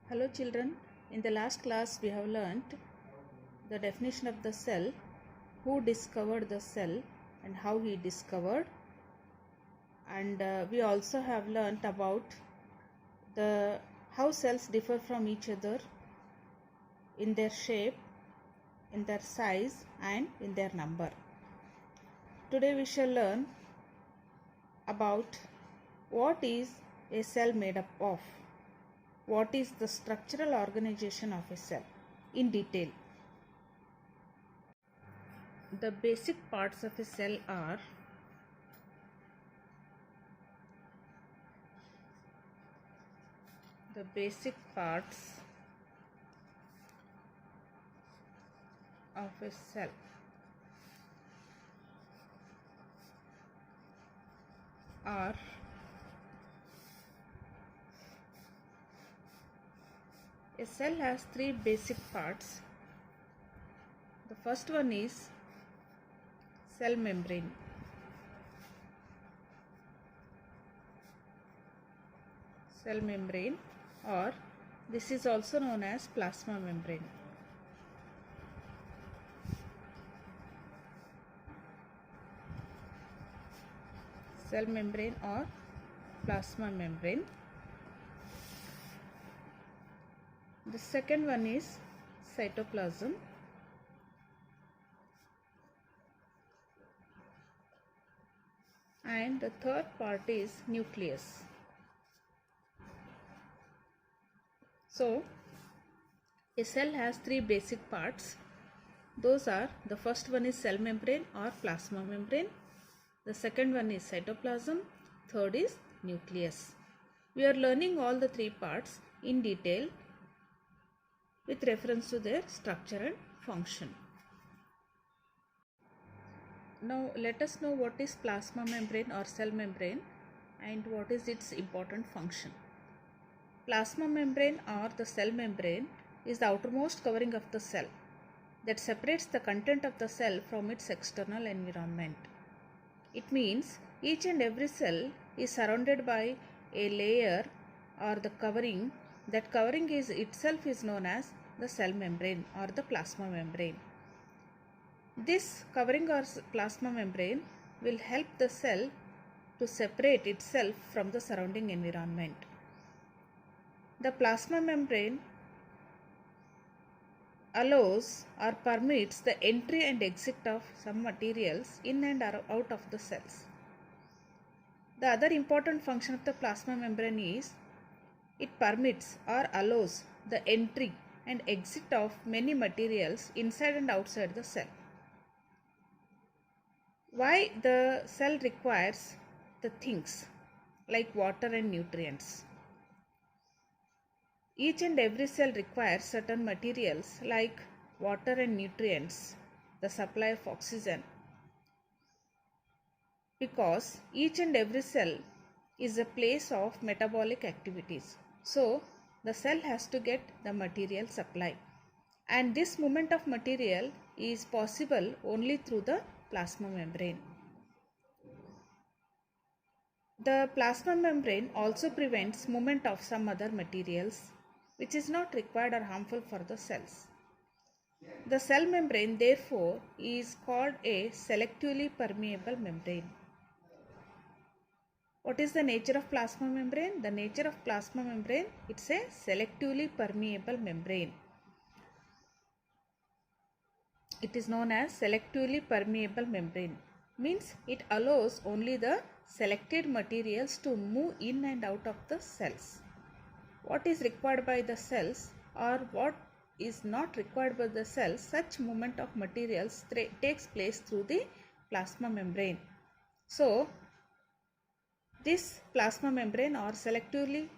Hello children, in the last class we have learnt the definition of the cell, who discovered the cell and how he discovered, and we also have learnt about the how cells differ from each other in their shape, in their size and in their number. Today we shall learn about what is a cell made up of. What is the structural organization of a cell in detail. The basic parts of a cell are the basic parts of a cell are a cell has three basic parts. The first one is cell membrane. Cell membrane, or this is also known as plasma membrane. Cell membrane or plasma membrane. The second one is cytoplasm. And the third part is nucleus. So, a cell has three basic parts. Those are, the first one is cell membrane or plasma membrane. The second one is cytoplasm. Third is nucleus. We are learning all the three parts in detail with reference to their structure and function. Now let us know what is plasma membrane or cell membrane and what is its important function. Plasma membrane or the cell membrane is the outermost covering of the cell that separates the content of the cell from its external environment. It means each and every cell is surrounded by a layer or the covering. That covering is itself is known as the cell membrane or the plasma membrane. This covering or plasma membrane will help the cell to separate itself from the surrounding environment. The plasma membrane allows or permits the entry and exit of some materials in and out of the cells. The other important function of the plasma membrane is it permits or allows the entry and exit of many materials inside and outside the cell. Why the cell requires the things like water and nutrients? Each and every cell requires certain materials like water and nutrients, the supply of oxygen, because each and every cell is a place of metabolic activities. So the cell has to get the material supply, and this movement of material is possible only through the plasma membrane. The plasma membrane also prevents movement of some other materials which is not required or harmful for the cells. The cell membrane therefore is called a selectively permeable membrane. What is the nature of plasma membrane? The nature of plasma membrane, it's a selectively permeable membrane. It is known as selectively permeable membrane. Means it allows only the selected materials to move in and out of the cells. What is required by the cells or what is not required by the cells, such movement of materials takes place through the plasma membrane. So this plasma membrane or selectively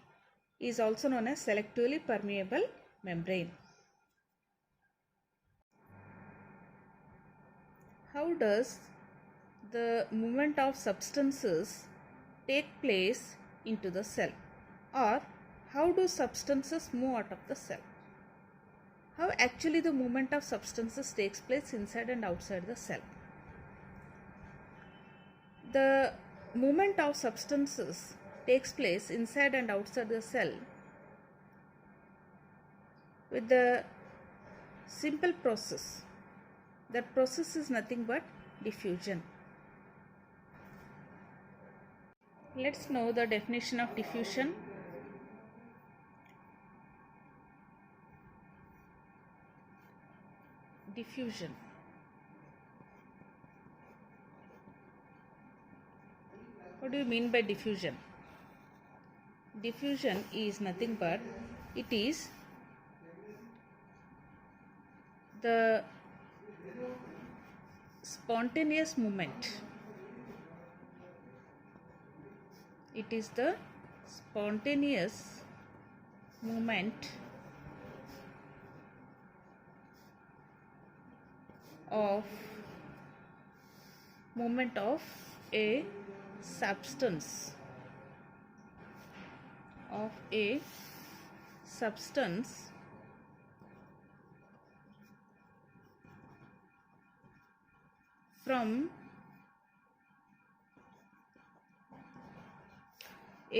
is also known as selectively permeable membrane. How does the movement of substances take place into the cell, or how do substances move out of the cell? How actually the movement of substances takes place inside and outside the cell? The movement of substances takes place inside and outside the cell with the simple process. That process is nothing but diffusion. Let's know the definition of diffusion. Diffusion. What do you mean by diffusion? Diffusion is nothing but it is the spontaneous movement. It is the spontaneous movement of a substance from a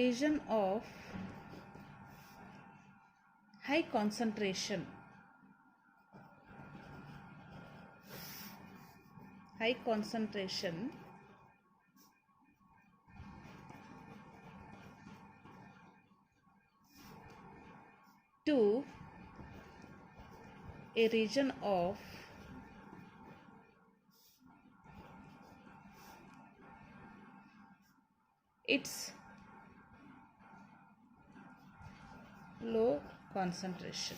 region of high concentration to a region of its low concentration.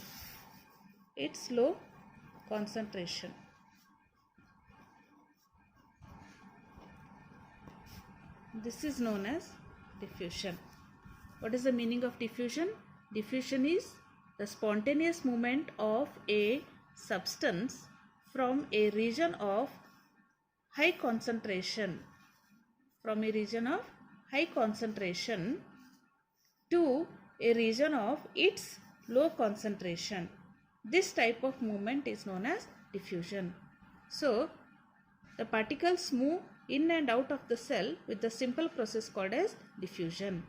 This is known as diffusion. What is the meaning of diffusion? Diffusion is the spontaneous movement of a substance from a region of high concentration to a region of its low concentration. This type of movement is known as diffusion. So, the particles move in and out of the cell with the simple process called as diffusion.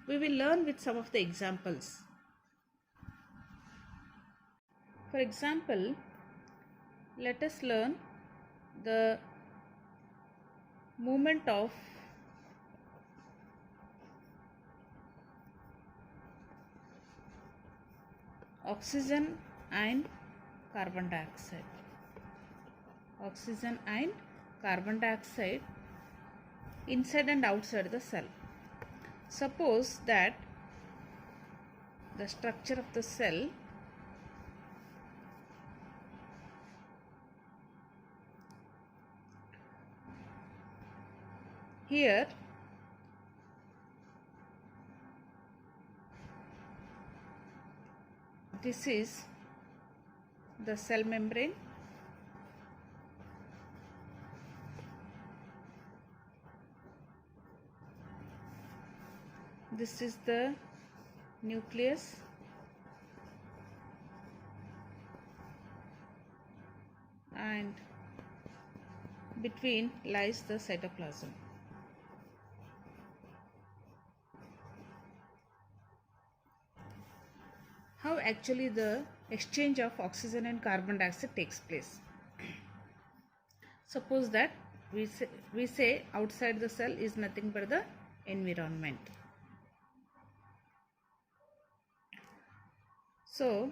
We will learn with some of the examples. For example, let us learn the movement of oxygen and carbon dioxide. Inside and outside the cell. Suppose that the structure of the cell here this is the cell membrane. This is the nucleus. And between lies the cytoplasm. How actually the exchange of oxygen and carbon dioxide takes place? Suppose that we say outside the cell is nothing but the environment. So,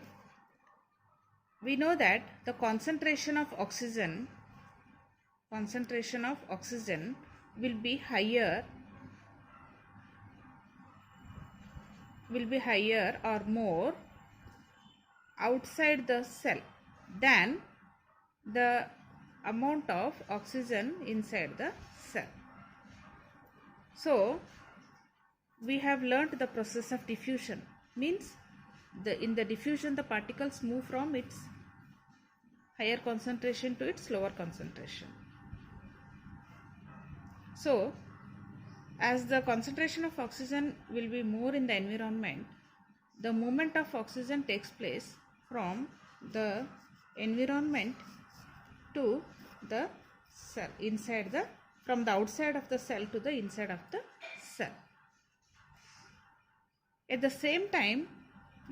we know that the concentration of oxygen will be higher or more outside the cell than the amount of oxygen inside the cell. So, we have learnt the process of diffusion. Means in the diffusion the particles move from its higher concentration to its lower concentration. So, as the concentration of oxygen will be more in the environment, the movement of oxygen takes place from the environment to the cell, from the outside of the cell to the inside of the cell. At the same time,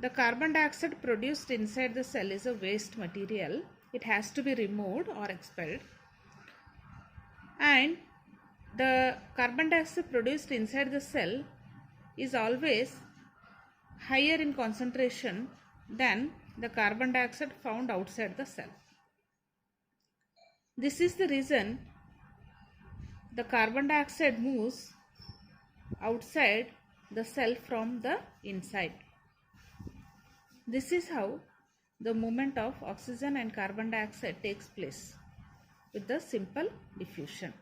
the carbon dioxide produced inside the cell is a waste material. It has to be removed or expelled. And the carbon dioxide produced inside the cell is always higher in concentration than the carbon dioxide found outside the cell. This is the reason the carbon dioxide moves outside the cell from the inside. This is how the movement of oxygen and carbon dioxide takes place with the simple diffusion.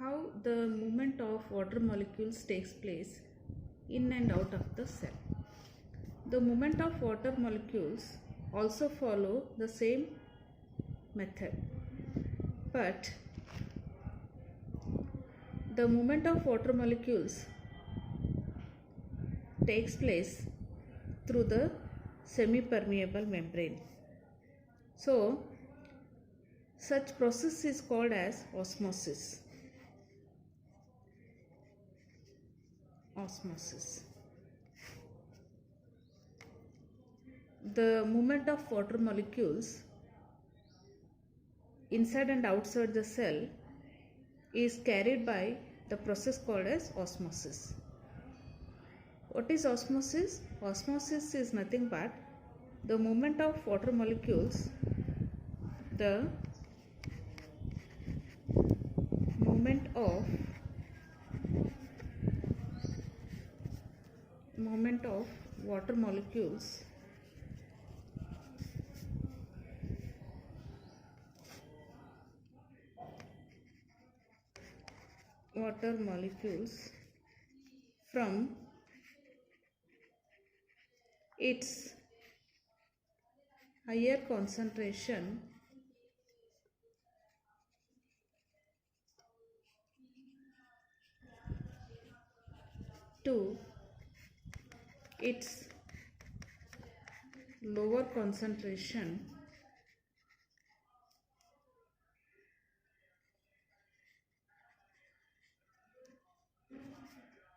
How the movement of water molecules takes place in and out of the cell. The movement of water molecules also follow the same method, but the movement of water molecules takes place through the semi-permeable membrane. So, such process is called as osmosis. The movement of water molecules inside and outside the cell is carried by the process called as osmosis. What is osmosis? Osmosis is nothing but the movement of water molecules, the movement of water molecules from its higher concentration to its lower concentration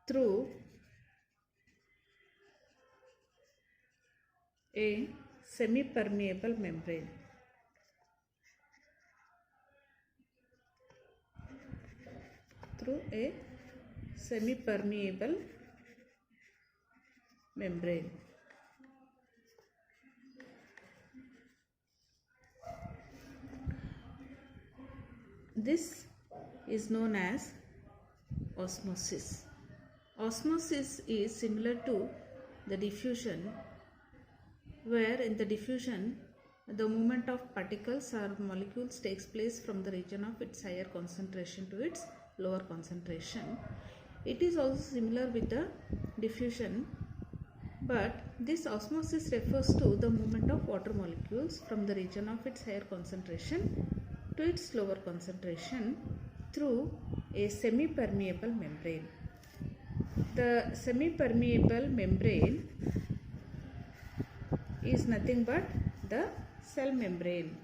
through a semi-permeable membrane. This is known as osmosis. Osmosis is similar to the diffusion, where in the diffusion the movement of particles or molecules takes place from the region of its higher concentration to its lower concentration. It is also similar with the diffusion, but this osmosis refers to the movement of water molecules from the region of its higher concentration to its lower concentration through a semi-permeable membrane. The semi-permeable membrane is nothing but the cell membrane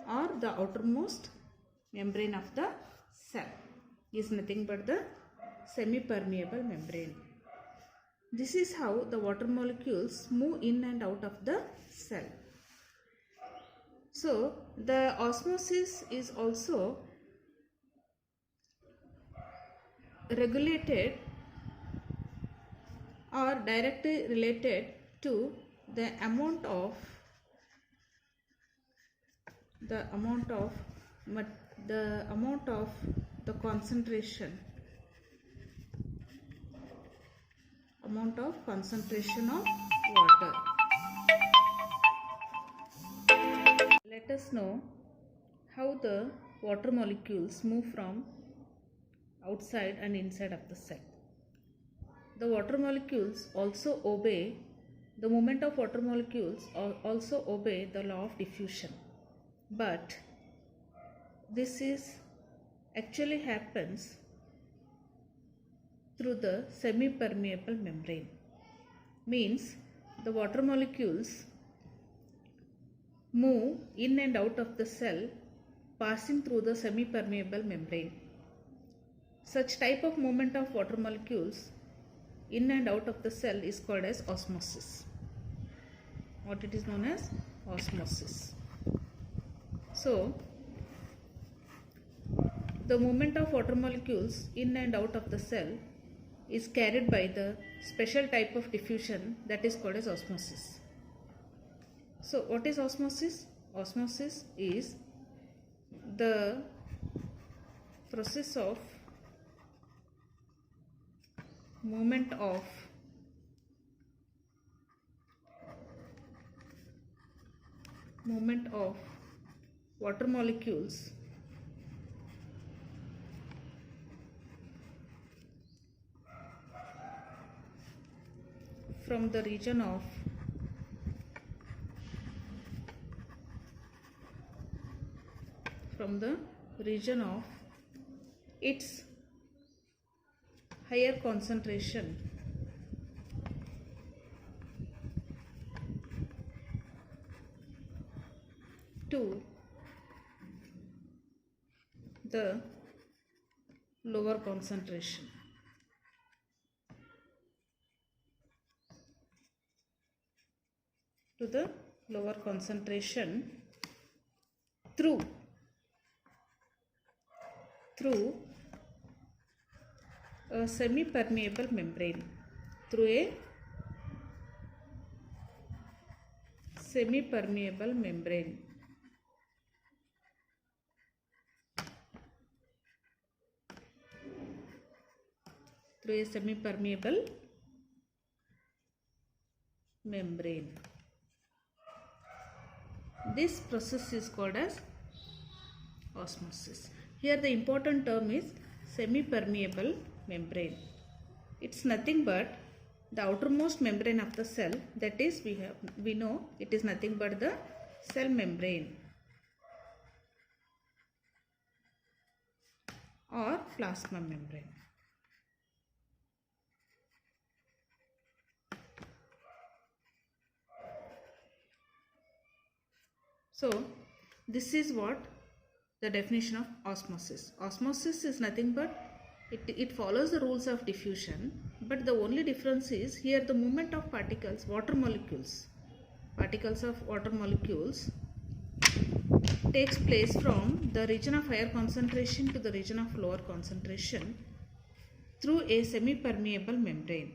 or the outermost membrane of the cell is nothing but the semi-permeable membrane. This is how the water molecules move in and out of the cell. So, the osmosis is also regulated or directly related to the amount of the concentration of water. Let us know how the water molecules move from outside and inside of the cell. The water molecules also obey the movement of water molecules also obey the law of diffusion, but this is actually happens through the semi-permeable membrane. Means the water molecules move in and out of the cell passing through the semi-permeable membrane. Such type of movement of water molecules in and out of the cell is called as osmosis. What it is known as osmosis. So, the movement of water molecules in and out of the cell is carried by the special type of diffusion that is called as osmosis. So, what is osmosis? Osmosis is the process of movement of water molecules from the region of its higher concentration to the lower concentration. Through a semi-permeable membrane. Through a semi-permeable membrane. Through a semi-permeable membrane. This process is called as osmosis. Here the important term is semi-permeable membrane. It's nothing but the outermost membrane of the cell, that is we know it is nothing but the cell membrane or plasma membrane. So this is what the definition of osmosis. Osmosis is nothing but it follows the rules of diffusion, but the only difference is here the movement of particles of water molecules takes place from the region of higher concentration to the region of lower concentration through a semi-permeable membrane.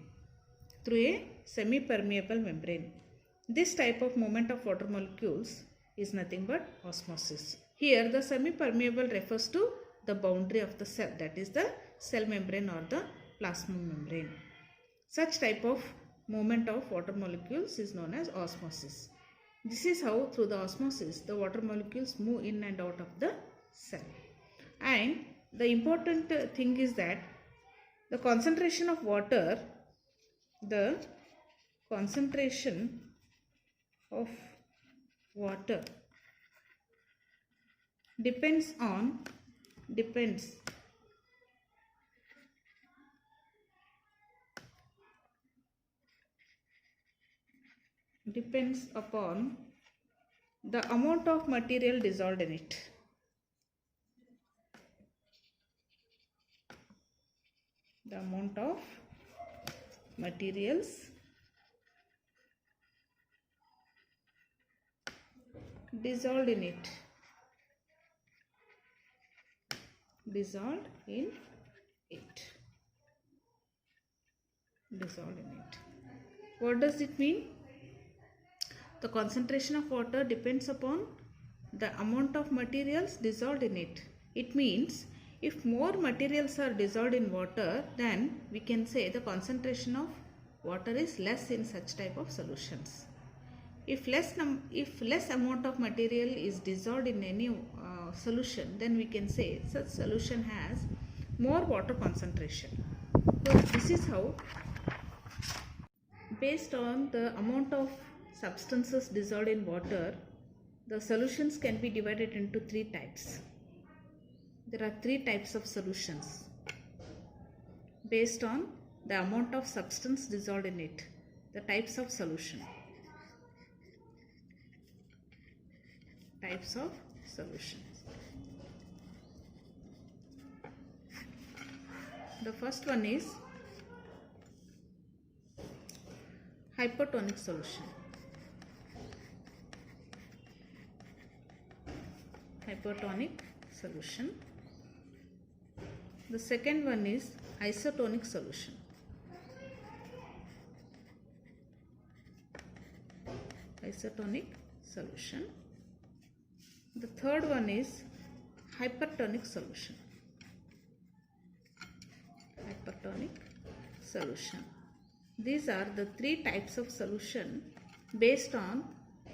This type of movement of water molecules is nothing but osmosis. Here the semi-permeable refers to the boundary of the cell, that is the cell membrane or the plasma membrane. Such type of movement of water molecules is known as osmosis. This is how through the osmosis the water molecules move in and out of the cell. And the important thing is that the concentration of water depends upon the amount of material dissolved in it. The amount of materials dissolved in it. What does it mean? The concentration of water depends upon the amount of materials dissolved in it. It means if more materials are dissolved in water, then we can say the concentration of water is less in such type of solutions. If less amount of material is dissolved in any solution, then we can say such solution has more water concentration. So this is how, based on the amount of substances dissolved in water, the solutions can be divided into three types. There are three types of solutions based on the amount of substance dissolved in it. The types of solution. The first one is hypertonic solution. Hypertonic solution. The second one is isotonic solution. Isotonic solution. The third one is hypertonic solution. Hypertonic solution. These are the three types of solution based on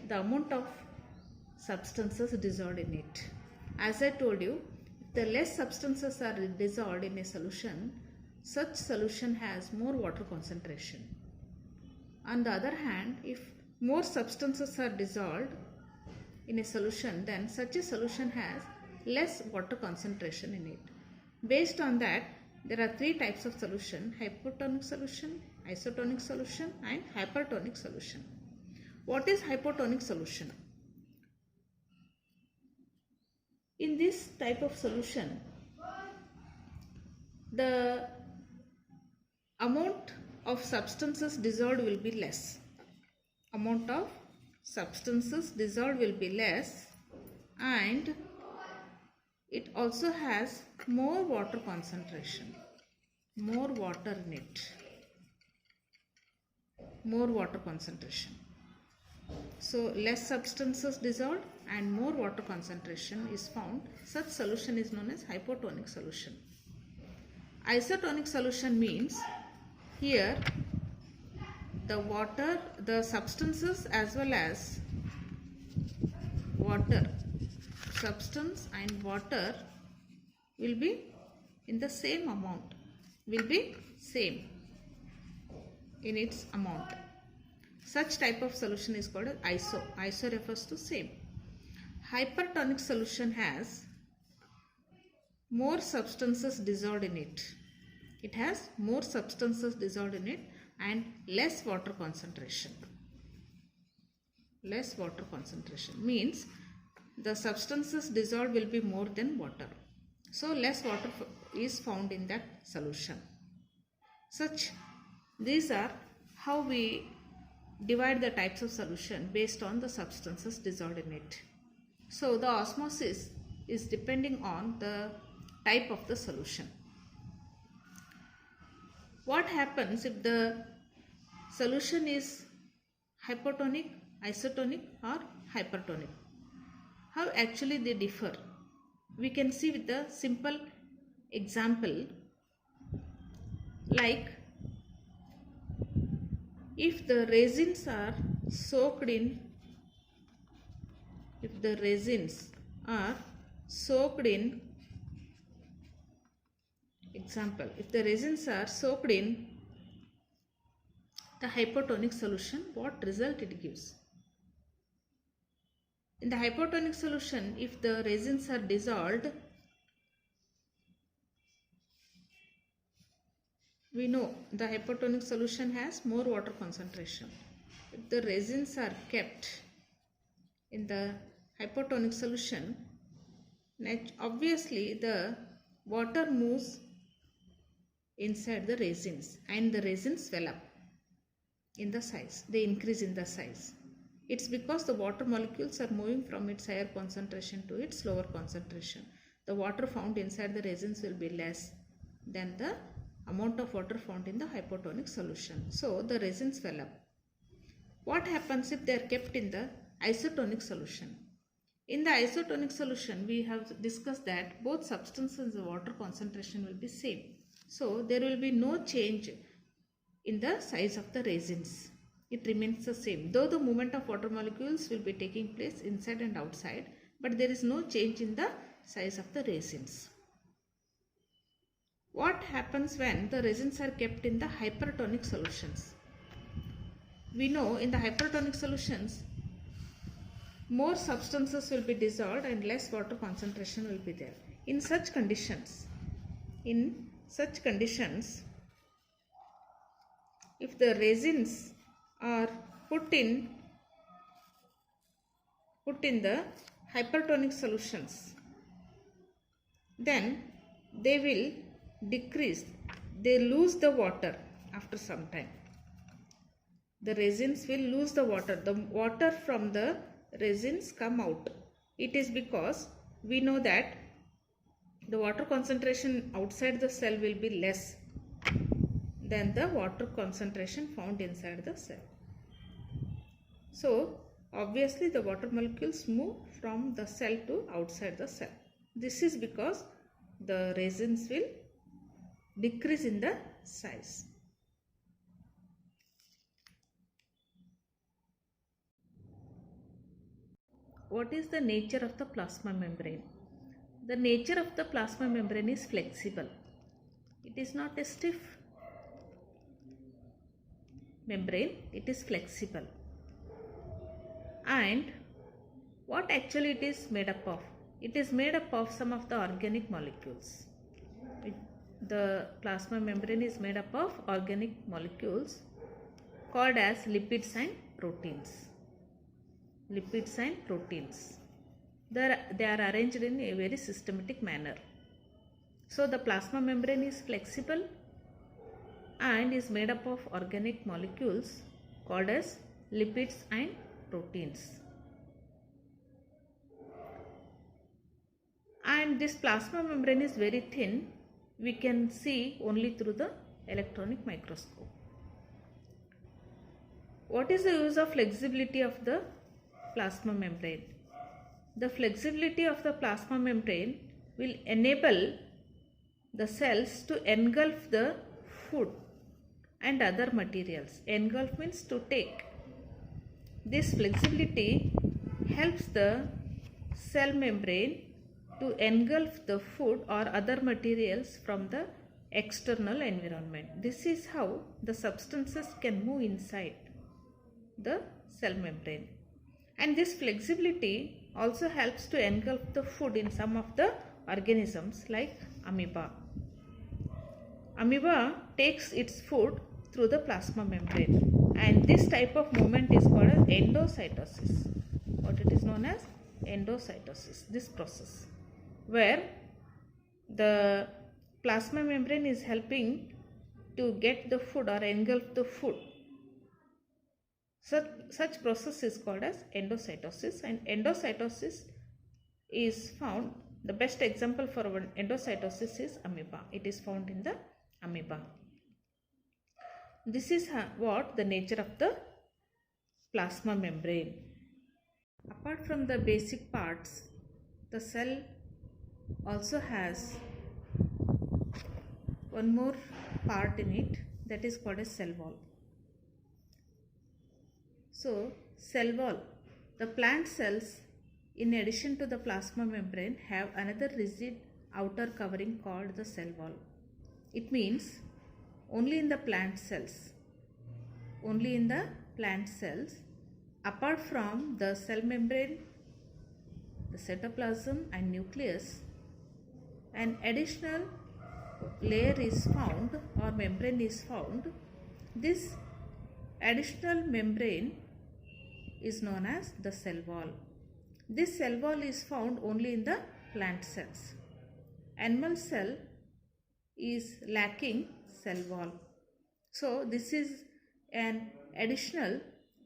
the amount of substances dissolved in it. As I told you, the less substances are dissolved in a solution, such solution has more water concentration. On the other hand, if more substances are dissolved in a solution, then such a solution has less water concentration in it. Based on that, there are three types of solution: hypotonic solution, isotonic solution and hypertonic solution. What is hypotonic solution? In this type of solution, the amount of substances dissolved will be less. Amount of substances dissolved will be less, and it also has more water concentration. More water in it. More water concentration. So less substances dissolved and more water concentration is found. Such solution is known as hypotonic solution. Isotonic solution means here the water, the substances as well as water, substance and water will be in the same amount, will be same in its amount. Such type of solution is called as iso. Iso refers to same. Hypertonic solution has more substances dissolved in it. It has more substances dissolved in it and less water concentration. Less water concentration means the substances dissolved will be more than water. So less water is found in that solution. These are how we divide the types of solution based on the substances dissolved in it. So the osmosis is depending on the type of the solution. What happens if the solution is hypotonic, isotonic or hypertonic? How actually they differ? We can see with the simple example, like if the resins are soaked in, example, if the resins are soaked in the hypotonic solution, what result it gives? In the hypotonic solution, if the resins are dissolved, we know the hypotonic solution has more water concentration. If the resins are kept in the hypotonic solution, obviously the water moves inside the resins and the resins swell up in the size. They increase in the size. It's because the water molecules are moving from its higher concentration to its lower concentration. The water found inside the resins will be less than the amount of water found in the hypotonic solution. So the resins swell up. What happens if they are kept in the isotonic solution? In the isotonic solution, we have discussed that both substances and water concentration will be same. So there will be no change in the size of the resins. It remains the same, though the movement of water molecules will be taking place inside and outside, but there is no change in the size of the resins. What happens when the resins are kept in the hypertonic solutions? We know in the hypertonic solutions, more substances will be dissolved and less water concentration will be there. In such conditions, if the resins are put in the hypertonic solutions, then they will decrease they lose the water after some time. The resins will lose the water. The water from the resins come out. It is because we know that the water concentration outside the cell will be less than the water concentration found inside the cell. So obviously the water molecules move from the cell to outside the cell. This is because the resins will decrease in the size. What is the nature of the plasma membrane? The nature of the plasma membrane is flexible. It is not a stiff membrane, it is flexible. And what actually it is made up of? It is made up of some of the organic molecules. The plasma membrane is made up of organic molecules called as lipids and proteins. Lipids and proteins. They are arranged in a very systematic manner. So the plasma membrane is flexible and is made up of organic molecules called as lipids and proteins. And this plasma membrane is very thin. We can see only through the electronic microscope. What is the use of flexibility of the plasma membrane? The flexibility of the plasma membrane will enable the cells to engulf the food and other materials. Engulf means to take. This flexibility helps the cell membrane to engulf the food or other materials from the external environment. This is how the substances can move inside the cell membrane. And this flexibility also helps to engulf the food in some of the organisms like amoeba. Amoeba takes its food through the plasma membrane, and this type of movement is called as endocytosis. What it is known as endocytosis, this process, where the plasma membrane is helping to get the food or engulf the food. Such process is called as endocytosis, and endocytosis is found, the best example for endocytosis is amoeba. It is found in the amoeba. This is what the nature of the plasma membrane. Apart from the basic parts, the cell also has one more part in it, that is called as cell wall. So cell wall, the plant cells in addition to the plasma membrane have another rigid outer covering called the cell wall. It means only in the plant cells, apart from the cell membrane, the cytoplasm and nucleus, an additional layer is found or membrane is found. This additional membrane is known as the cell wall. This cell wall is found only in the plant cells. Animal cell is lacking cell wall. So this is an additional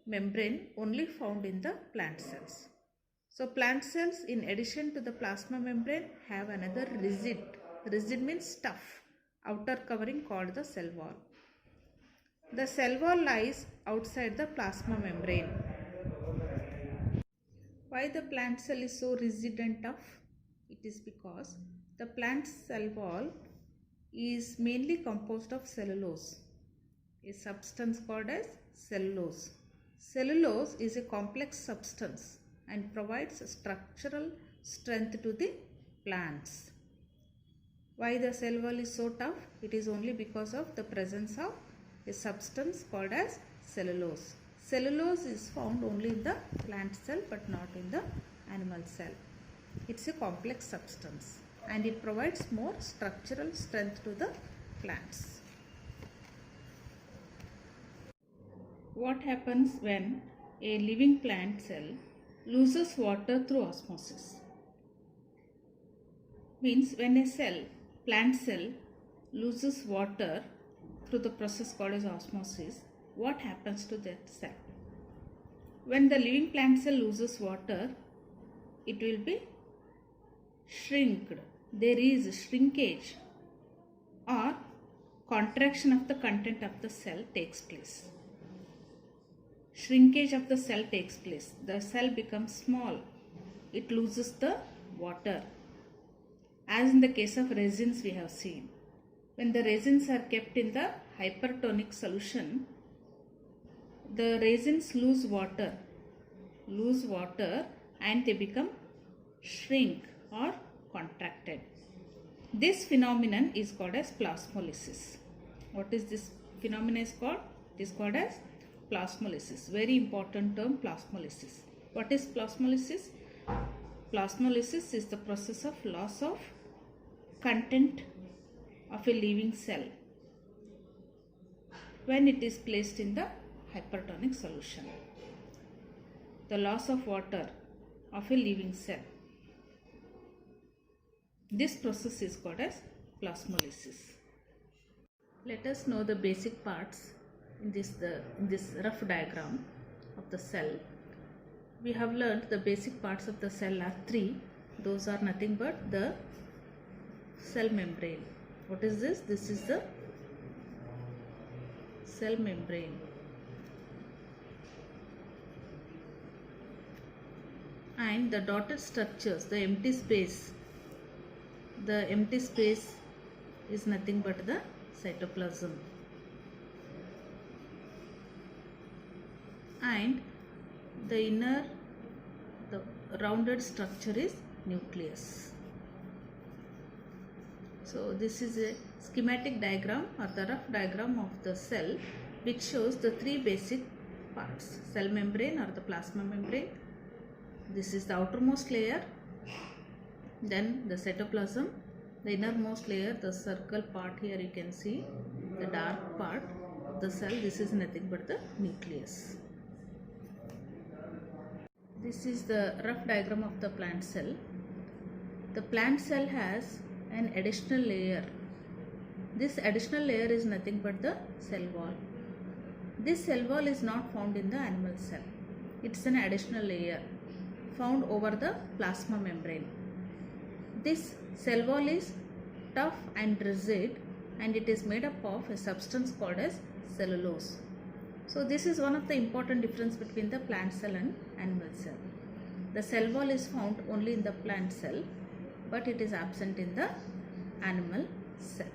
membrane only found in the plant cells. So plant cells in addition to the plasma membrane have another rigid means tough outer covering called the cell wall. The cell wall lies outside the plasma membrane. Why the plant cell is so rigid and tough? It is because the plant cell wall is mainly composed of cellulose, a substance called as cellulose. Cellulose is a complex substance and provides structural strength to the plants. Why the cell wall is so tough? It is only because of the presence of a substance called as cellulose. Cellulose is found only in the plant cell but not in the animal cell. It's a complex substance and it provides more structural strength to the plants. What happens when a living plant cell loses water through osmosis? Means when a plant cell loses water through the process called as osmosis, what happens to that cell? When the living plant cell loses water, it will be shrinked. There is shrinkage or contraction of the content of the cell takes place. Shrinkage of the cell takes place. The cell becomes small. It loses the water. As in the case of resins we have seen. When the resins are kept in the hypertonic solution, the resins lose water and they become shrink or contracted. This phenomenon is called as plasmolysis. What is this phenomenon is called? It is called as plasmolysis. Very important term, plasmolysis. What is plasmolysis? Plasmolysis is the process of loss of content of a living cell when it is placed in the hypertonic solution. The loss of water of a living cell. This process is called as plasmolysis. Let us know the basic parts in this rough diagram of the cell. We have learned the basic parts of the cell are three. Those are nothing but the cell membrane. What is this? This is the cell membrane. And the dotted structures, the empty space is nothing but the cytoplasm. And the rounded structure is nucleus. So this is a schematic diagram or the rough diagram of the cell, which shows the three basic parts: cell membrane or the plasma membrane. This is the outermost layer, then the cytoplasm, the innermost layer, the circle part. Here you can see the dark part of the cell. This is nothing but the nucleus. This is the rough diagram of the plant cell. The plant cell has an additional layer. This additional layer is nothing but the cell wall. This cell wall is not found in the animal cell. It's an additional layer found over the plasma membrane. This cell wall is tough and rigid, and it is made up of a substance called as cellulose. So this is one of the important difference between the plant cell and animal cell. The cell wall is found only in the plant cell, but it is absent in the animal cell.